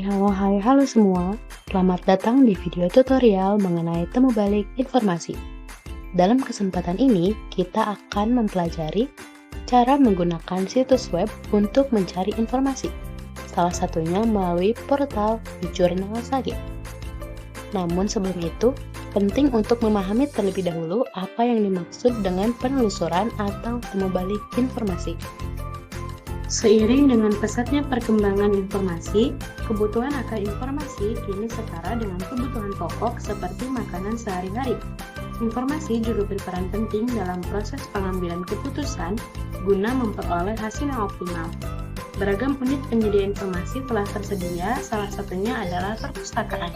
Halo semua. Selamat datang di video tutorial mengenai temu balik informasi. Dalam kesempatan ini, kita akan mempelajari cara menggunakan situs web untuk mencari informasi. Salah satunya melalui portal Jurnal Sage. Namun sebelum itu, penting untuk memahami terlebih dahulu apa yang dimaksud dengan penelusuran atau temu balik informasi. Seiring dengan pesatnya perkembangan informasi, kebutuhan akan informasi kini setara dengan kebutuhan pokok seperti makanan sehari-hari. Informasi juga berperan penting dalam proses pengambilan keputusan guna memperoleh hasil yang optimal. Beragam unit penyedia informasi telah tersedia, salah satunya adalah perpustakaan.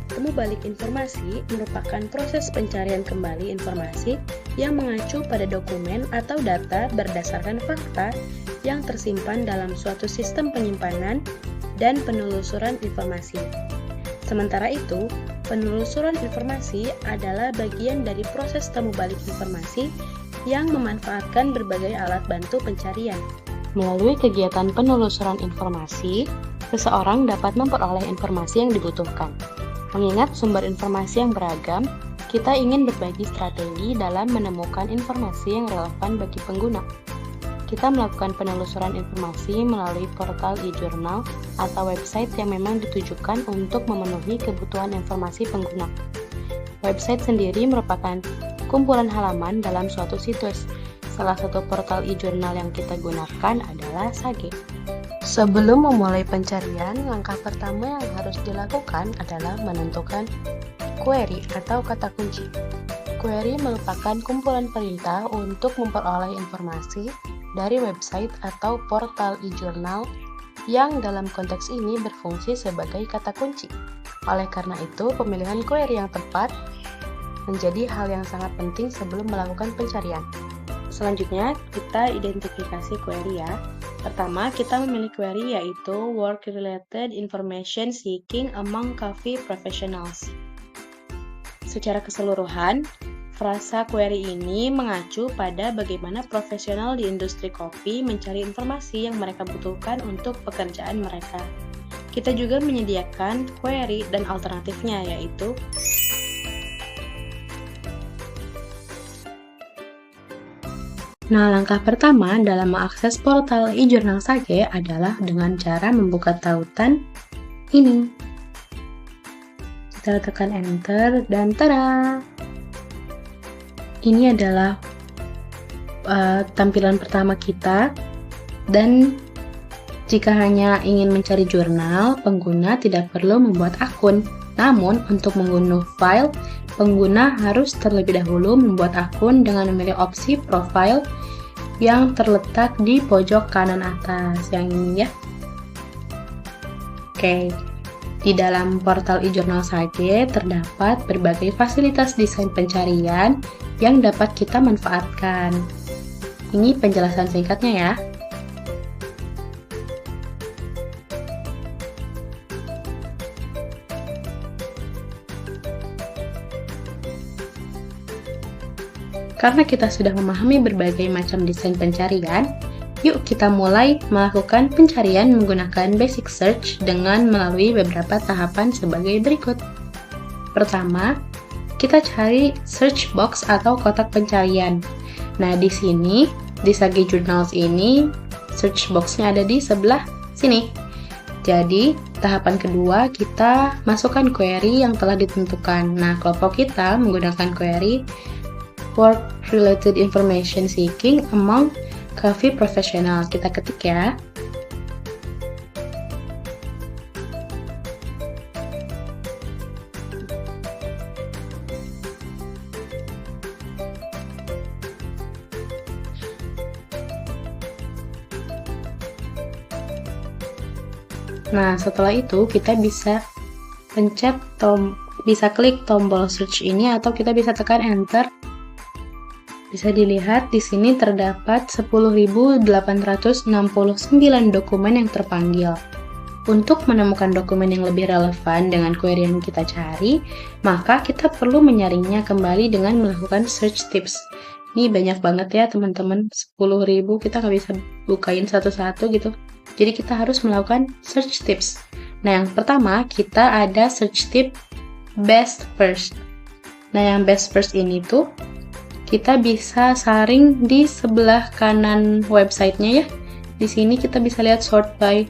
Temu balik informasi merupakan proses pencarian kembali informasi yang mengacu pada dokumen atau data berdasarkan fakta yang tersimpan dalam suatu sistem penyimpanan dan penelusuran informasi. Sementara itu, penelusuran informasi adalah bagian dari proses temu balik informasi yang memanfaatkan berbagai alat bantu pencarian. Melalui kegiatan penelusuran informasi, seseorang dapat memperoleh informasi yang dibutuhkan. Mengingat sumber informasi yang beragam, kita ingin berbagi strategi dalam menemukan informasi yang relevan bagi pengguna. Kita melakukan penelusuran informasi melalui portal e-jurnal atau website yang memang ditujukan untuk memenuhi kebutuhan informasi pengguna. Website sendiri merupakan kumpulan halaman dalam suatu situs. Salah satu portal e-jurnal yang kita gunakan adalah Sage. Sebelum memulai pencarian, langkah pertama yang harus dilakukan adalah menentukan query atau kata kunci. Query merupakan kumpulan perintah untuk memperoleh informasi dari website atau portal e-jurnal yang dalam konteks ini berfungsi sebagai kata kunci. Oleh karena itu, pemilihan query yang tepat menjadi hal yang sangat penting sebelum melakukan pencarian. Selanjutnya, kita identifikasi query ya. Pertama, kita memilih query yaitu Work-Related Information Seeking Among Coffee Professionals. Secara keseluruhan, frasa query ini mengacu pada bagaimana profesional di industri kopi mencari informasi yang mereka butuhkan untuk pekerjaan mereka. Kita juga menyediakan query dan alternatifnya yaitu langkah pertama dalam mengakses portal e-jurnal Sage adalah dengan cara membuka tautan ini. Kita tekan enter dan tada! Ini adalah tampilan pertama kita, dan jika hanya ingin mencari jurnal, pengguna tidak perlu membuat akun. Namun, untuk mengunduh file, pengguna harus terlebih dahulu membuat akun dengan memilih opsi profile yang terletak di pojok kanan atas, yang ini ya. Oke. Di dalam portal e-jurnal Sage terdapat berbagai fasilitas desain pencarian yang dapat kita manfaatkan. Ini penjelasan singkatnya ya. Karena kita sudah memahami berbagai macam desain pencarian, yuk kita mulai melakukan pencarian menggunakan basic search dengan melalui beberapa tahapan sebagai berikut. Pertama, kita cari search box atau kotak pencarian. Nah, di sini, di Sage Journals ini, search box-nya ada di sebelah sini. Jadi, tahapan kedua, kita masukkan query yang telah ditentukan. Nah, kelompok kita menggunakan query Work-Related Information Seeking Among Coffee Professional. Kita ketik ya. Nah, setelah itu kita bisa bisa klik tombol search ini atau kita bisa tekan enter. Bisa dilihat di sini terdapat 10.869 dokumen yang terpanggil. Untuk menemukan dokumen yang lebih relevan dengan query yang kita cari, maka kita perlu menyaringnya kembali dengan melakukan search tips. Ini banyak banget ya teman-teman, 10.000 kita nggak bisa bukain satu-satu gitu. Jadi kita harus melakukan search tips. Nah, yang pertama kita ada search tip best first. Nah, yang best first ini tuh kita bisa saring di sebelah kanan websitenya ya. Di sini kita bisa lihat sort by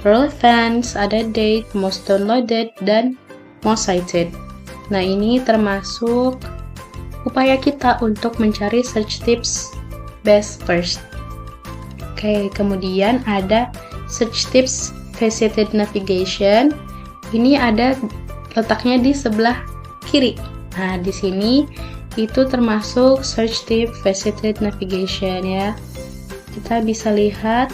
relevance, ada date, most downloaded, dan most cited. Nah, ini termasuk upaya kita untuk mencari search tips best first. Oke, kemudian ada search tips visited navigation. Ini ada letaknya di sebelah kiri. Nah, di sini itu termasuk search tip visited navigation ya. Kita bisa lihat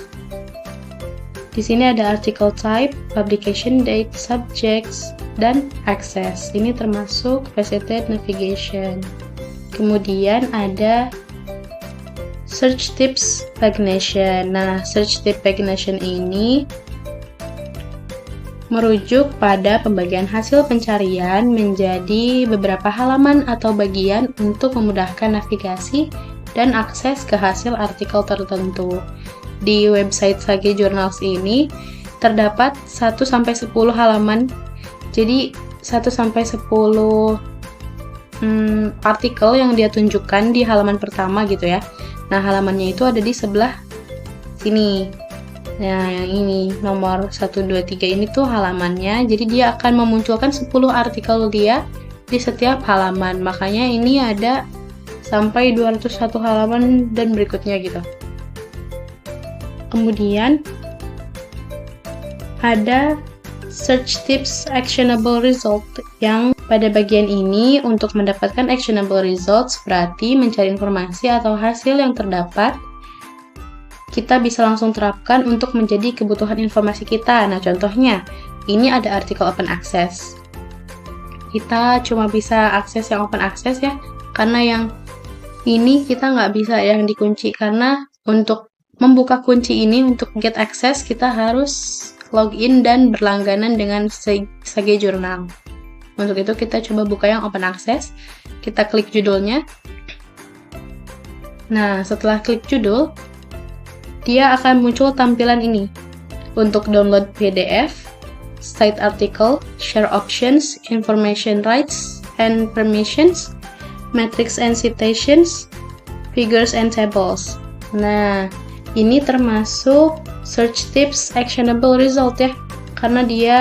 di sini ada article type, publication date, subjects, dan access. Ini termasuk visited navigation. Kemudian ada search tips pagination. Nah, search tip pagination ini merujuk pada pembagian hasil pencarian menjadi beberapa halaman atau bagian untuk memudahkan navigasi dan akses ke hasil artikel tertentu. Di website Sage Journals ini terdapat 1-10 halaman. Jadi 1-10 artikel yang dia tunjukkan di halaman pertama gitu ya. Nah, halamannya itu ada di sebelah sini. Nah, yang ini nomor 1, 2, 3 ini tuh halamannya. Jadi dia akan memunculkan 10 artikel dia di setiap halaman. Makanya ini ada sampai 201 halaman dan berikutnya gitu. Kemudian ada search tips actionable result, yang pada bagian ini untuk mendapatkan actionable results berarti mencari informasi atau hasil yang terdapat kita bisa langsung terapkan untuk menjadi kebutuhan informasi kita. Nah, contohnya, ini ada artikel open access. Kita cuma bisa akses yang open access ya, karena yang ini kita nggak bisa yang dikunci, karena untuk membuka kunci ini, untuk get access, kita harus login dan berlangganan dengan Sage Journal. Untuk itu kita coba buka yang open access, kita klik judulnya. Nah, setelah klik judul, dia akan muncul tampilan ini. Untuk download PDF, cite article, share options, information rights and permissions, metrics and citations, figures and tables. Nah, ini termasuk search tips actionable result ya, karena dia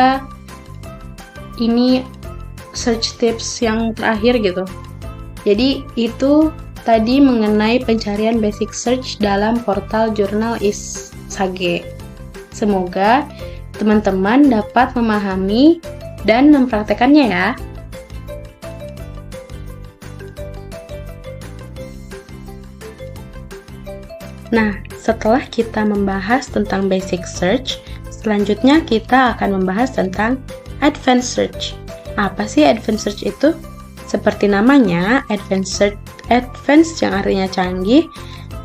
ini search tips yang terakhir gitu. Jadi itu tadi mengenai pencarian basic search dalam portal Jurnal Sage. Semoga teman-teman dapat memahami dan mempraktekannya ya. Nah, setelah kita membahas tentang basic search, selanjutnya kita akan membahas tentang advanced search. Apa sih advanced search itu? Seperti namanya, advanced yang artinya canggih.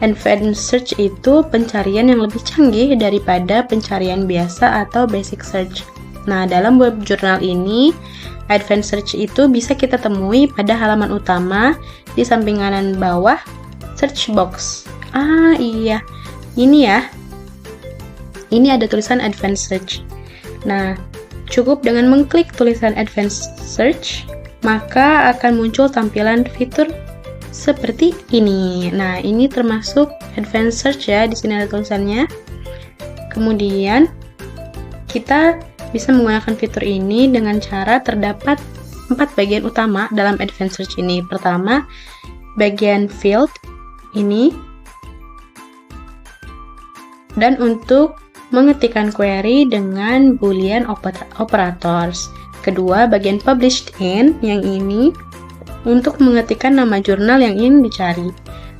Advanced search itu pencarian yang lebih canggih daripada pencarian biasa atau basic search. Nah, dalam web jurnal ini, advanced search itu bisa kita temui pada halaman utama di samping kanan bawah search box. Ah iya, ini ya. Ini ada tulisan advanced search. Nah, cukup dengan mengklik tulisan advanced search, maka akan muncul tampilan fitur seperti ini. Nah, ini termasuk advanced search ya, di sini ada tulisannya. Kemudian kita bisa menggunakan fitur ini dengan cara terdapat 4 bagian utama dalam advanced search ini. Pertama, bagian field ini. Dan untuk mengetikkan query dengan boolean operators. Kedua, bagian published in, yang ini untuk mengetikkan nama jurnal yang ingin dicari.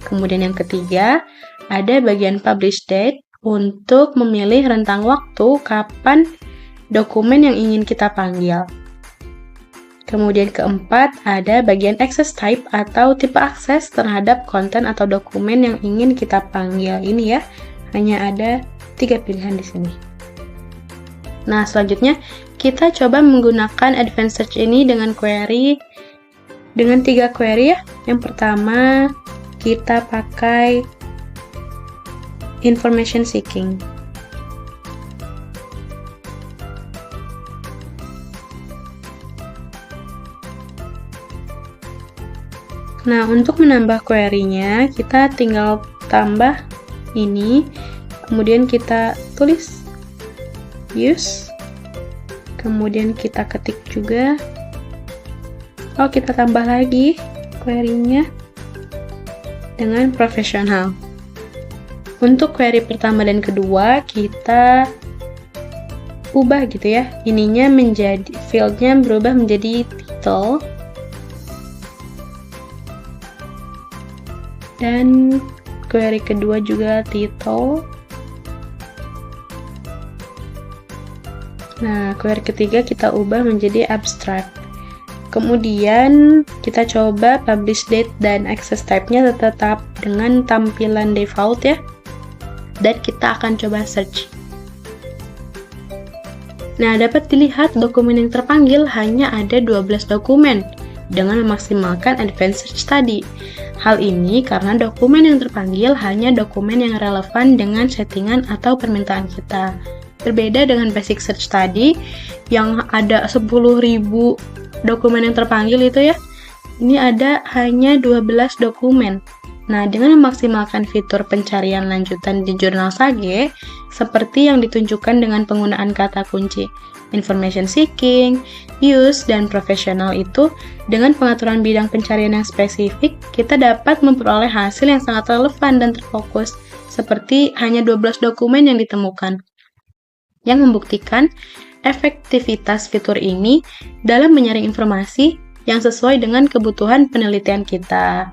Kemudian yang ketiga, ada bagian published date untuk memilih rentang waktu kapan dokumen yang ingin kita panggil. Kemudian keempat, ada bagian access type atau tipe akses terhadap konten atau dokumen yang ingin kita panggil. Ini ya, hanya ada 3 pilihan di sini. Nah, selanjutnya kita coba menggunakan advanced search ini dengan 3 query ya. Yang pertama, kita pakai information seeking. Nah, untuk menambah query-nya, kita tinggal tambah ini, kemudian kita tulis use, kemudian kita ketik juga. Oh, kita tambah lagi query-nya dengan profesional. Untuk query pertama dan kedua, kita ubah gitu ya. Ininya menjadi, field-nya berubah menjadi title. Dan query kedua juga title. Nah, query ketiga kita ubah menjadi abstract. Kemudian kita coba publish date dan access type-nya tetap dengan tampilan default ya. Dan kita akan coba search. Nah, dapat dilihat dokumen yang terpanggil hanya ada 12 dokumen dengan memaksimalkan advanced search tadi. Hal ini karena dokumen yang terpanggil hanya dokumen yang relevan dengan settingan atau permintaan kita. Berbeda dengan basic search tadi yang ada 10.000 dokumen yang terpanggil itu ya. Ini ada hanya 12 dokumen. Nah, dengan memaksimalkan fitur pencarian lanjutan di jurnal Sage, seperti yang ditunjukkan dengan penggunaan kata kunci information seeking, use, dan profesional itu, dengan pengaturan bidang pencarian yang spesifik, kita dapat memperoleh hasil yang sangat relevan dan terfokus, seperti hanya 12 dokumen yang ditemukan, yang membuktikan efektivitas fitur ini dalam menyaring informasi yang sesuai dengan kebutuhan penelitian kita.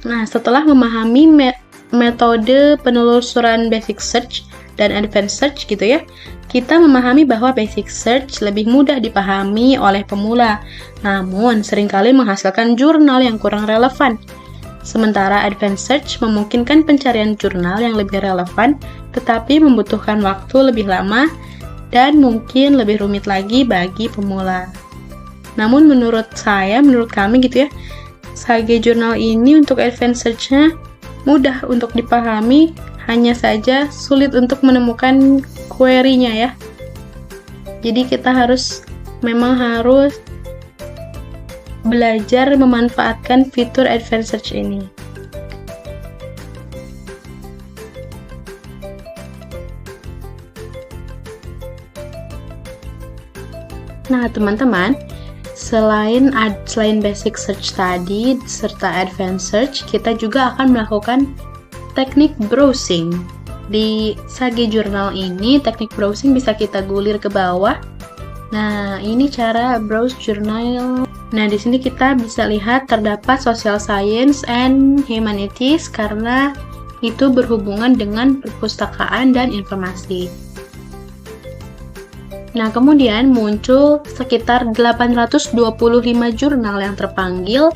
Nah, setelah memahami metode penelusuran basic search dan advanced search gitu ya, kita memahami bahwa basic search lebih mudah dipahami oleh pemula, namun seringkali menghasilkan jurnal yang kurang relevan. Sementara advanced search memungkinkan pencarian jurnal yang lebih relevan, tetapi membutuhkan waktu lebih lama dan mungkin lebih rumit lagi bagi pemula. Namun menurut kami gitu ya, Sage Journal ini untuk advanced search-nya mudah untuk dipahami, hanya saja sulit untuk menemukan query-nya ya. Jadi kita memang harus belajar memanfaatkan fitur advanced search ini. Nah, teman-teman, selain basic search tadi serta advanced search, kita juga akan melakukan teknik browsing. Di Sage Journal ini, teknik browsing bisa kita gulir ke bawah. Nah, ini cara browse jurnal. Nah, di sini kita bisa lihat terdapat social science and humanities karena itu berhubungan dengan perpustakaan dan informasi. Nah, kemudian muncul sekitar 825 jurnal yang terpanggil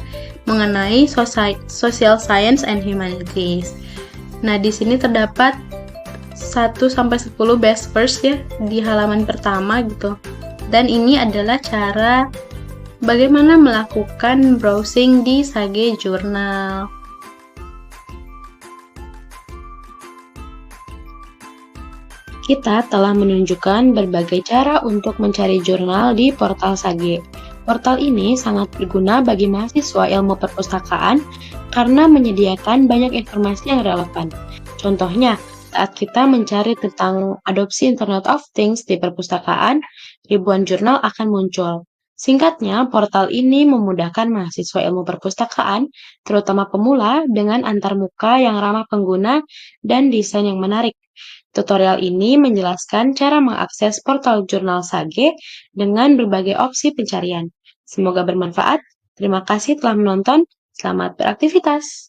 mengenai social science and humanities. Nah, di sini terdapat 1-10 best first ya di halaman pertama gitu. Dan ini adalah cara bagaimana melakukan browsing di Sage Journal. Kita telah menunjukkan berbagai cara untuk mencari jurnal di portal Sage. Portal ini sangat berguna bagi mahasiswa ilmu perpustakaan karena menyediakan banyak informasi yang relevan. Contohnya, saat kita mencari tentang adopsi Internet of Things di perpustakaan, ribuan jurnal akan muncul. Singkatnya, portal ini memudahkan mahasiswa ilmu perpustakaan, terutama pemula, dengan antarmuka yang ramah pengguna dan desain yang menarik. Tutorial ini menjelaskan cara mengakses portal jurnal Sage dengan berbagai opsi pencarian. Semoga bermanfaat. Terima kasih telah menonton. Selamat beraktivitas.